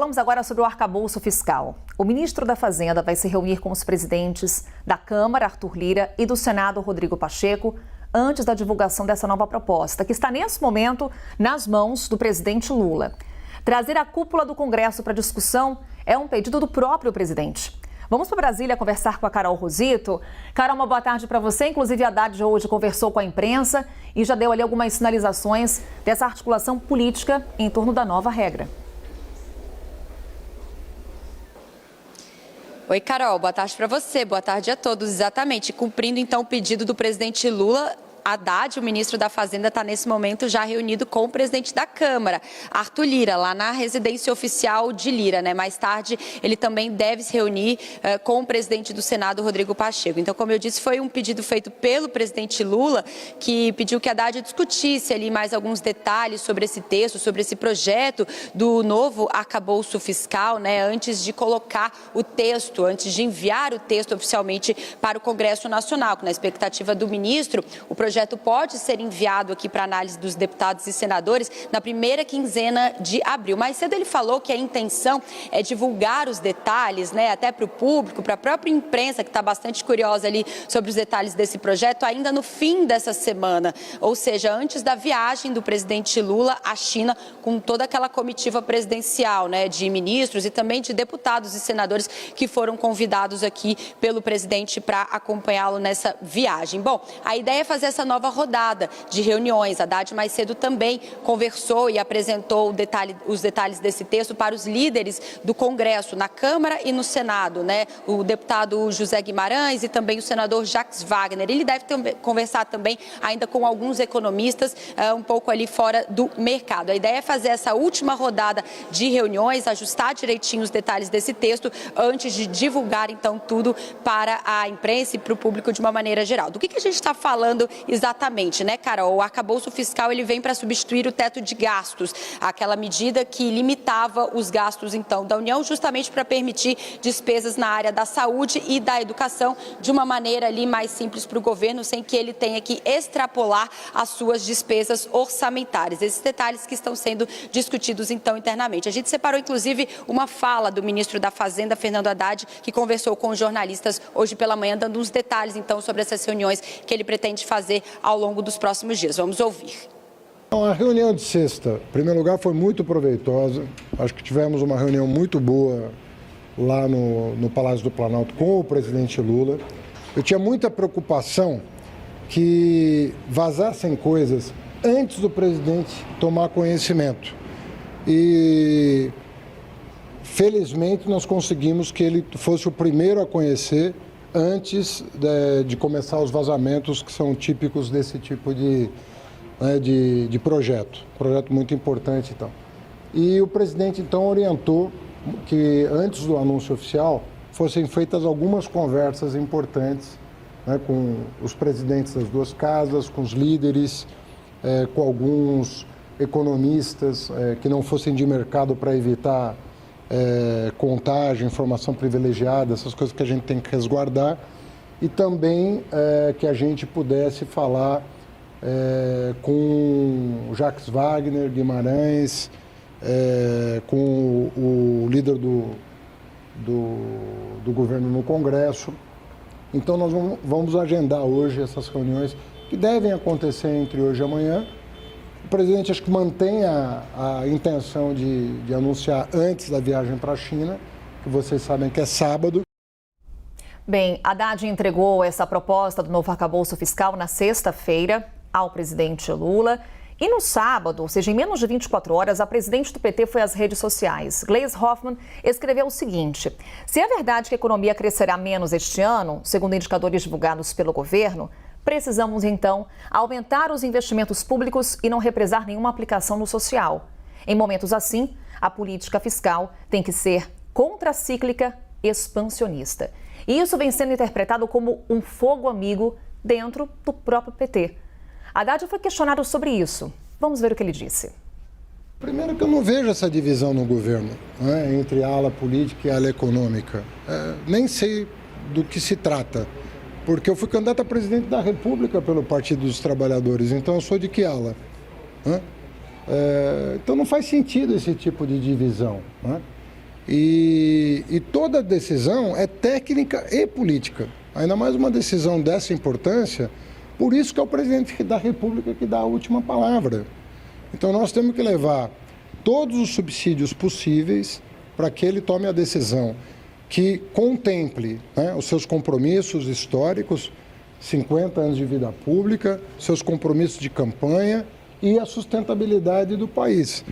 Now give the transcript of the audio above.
Falamos agora sobre o arcabouço fiscal. O ministro da Fazenda vai se reunir com os presidentes da Câmara, Arthur Lira, e do Senado, Rodrigo Pacheco, antes da divulgação dessa nova proposta, que está nesse momento nas mãos do presidente Lula. Trazer a cúpula do Congresso para discussão é um pedido do próprio presidente. Vamos para Brasília conversar com a Carol Rosito. Carol, uma boa tarde para você. Inclusive, a Haddad hoje conversou com a imprensa e já deu ali algumas sinalizações dessa articulação política em torno da nova regra. Oi, Carol, boa tarde para você, boa tarde a todos. Exatamente, cumprindo então o pedido do presidente Lula, Haddad, o ministro da Fazenda, está nesse momento já reunido com o presidente da Câmara, Arthur Lira, lá na residência oficial de Lira, né? Mais tarde, ele também deve se reunir com o presidente do Senado, Rodrigo Pacheco. Então, como eu disse, foi um pedido feito pelo presidente Lula, que pediu que Haddad discutisse ali mais alguns detalhes sobre esse texto, sobre esse projeto do novo arcabouço fiscal, né? Antes de colocar o texto, antes de enviar o texto oficialmente para o Congresso Nacional, na expectativa do ministro, o projeto pode ser enviado aqui para análise dos deputados e senadores na primeira quinzena de abril. Mais cedo ele falou que a intenção é divulgar os detalhes, né, até para o público, para a própria imprensa, que está bastante curiosa ali sobre os detalhes desse projeto, ainda no fim dessa semana, ou seja, antes da viagem do presidente Lula à China, com toda aquela comitiva presidencial, né, de ministros e também de deputados e senadores que foram convidados aqui pelo presidente para acompanhá-lo nessa viagem. Bom, a ideia é fazer essa nova rodada de reuniões. A Haddad mais cedo também conversou e apresentou os detalhes desse texto para os líderes do Congresso, na Câmara e no Senado, né? O deputado José Guimarães e também o senador Jacques Wagner. Ele deve conversar também ainda com alguns economistas um pouco ali fora do mercado. A ideia é fazer essa última rodada de reuniões, ajustar direitinho os detalhes desse texto antes de divulgar então tudo para a imprensa e para o público de uma maneira geral. Do que a gente está falando exatamente, né, Carol? O arcabouço fiscal ele vem para substituir o teto de gastos, aquela medida que limitava os gastos, então, da União, justamente para permitir despesas na área da saúde e da educação de uma maneira ali mais simples para o governo, sem que ele tenha que extrapolar as suas despesas orçamentárias. Esses detalhes que estão sendo discutidos, então, internamente. A gente separou, inclusive, uma fala do ministro da Fazenda, Fernando Haddad, que conversou com os jornalistas hoje pela manhã, dando uns detalhes, então, sobre essas reuniões que ele pretende fazer ao longo dos próximos dias. Vamos ouvir. A reunião de sexta, em primeiro lugar, foi muito proveitosa. Acho que tivemos uma reunião muito boa lá no Palácio do Planalto com o presidente Lula. Eu tinha muita preocupação que vazassem coisas antes do presidente tomar conhecimento. E, felizmente, nós conseguimos que ele fosse o primeiro a conhecer antes de começar os vazamentos que são típicos desse tipo de projeto. Projeto muito importante, então. E o presidente, então, orientou que, antes do anúncio oficial, fossem feitas algumas conversas importantes, né, com os presidentes das duas casas, com os líderes, com alguns economistas que não fossem de mercado para evitar contágio, informação privilegiada, essas coisas que a gente tem que resguardar, e também que a gente pudesse falar com o Jacques Wagner, Guimarães, com o líder do governo no Congresso. Então nós vamos agendar hoje essas reuniões que devem acontecer entre hoje e amanhã. O presidente acho que mantém a intenção de anunciar antes da viagem para a China, que vocês sabem que é sábado. Bem, Haddad entregou essa proposta do novo arcabouço fiscal na sexta-feira ao presidente Lula. E no sábado, ou seja, em menos de 24 horas, a presidente do PT foi às redes sociais. Gleisi Hoffmann escreveu o seguinte: se é verdade que a economia crescerá menos este ano, segundo indicadores divulgados pelo governo, precisamos, então, aumentar os investimentos públicos e não represar nenhuma aplicação no social. Em momentos assim, a política fiscal tem que ser contracíclica, expansionista. E isso vem sendo interpretado como um fogo amigo dentro do próprio PT. Haddad foi questionado sobre isso. Vamos ver o que ele disse. Primeiro que eu não vejo essa divisão no governo, né, entre a ala política e a ala econômica. Nem sei do que se trata. Porque eu fui candidato a presidente da República pelo Partido dos Trabalhadores, então eu sou de que ala? Então não faz sentido esse tipo de divisão, né? E toda decisão é técnica e política. Ainda mais uma decisão dessa importância, por isso que é o presidente da República que dá a última palavra. Então nós temos que levar todos os subsídios possíveis para que ele tome a decisão que contemple, né, os seus compromissos históricos, 50 anos de vida pública, seus compromissos de campanha e a sustentabilidade do país.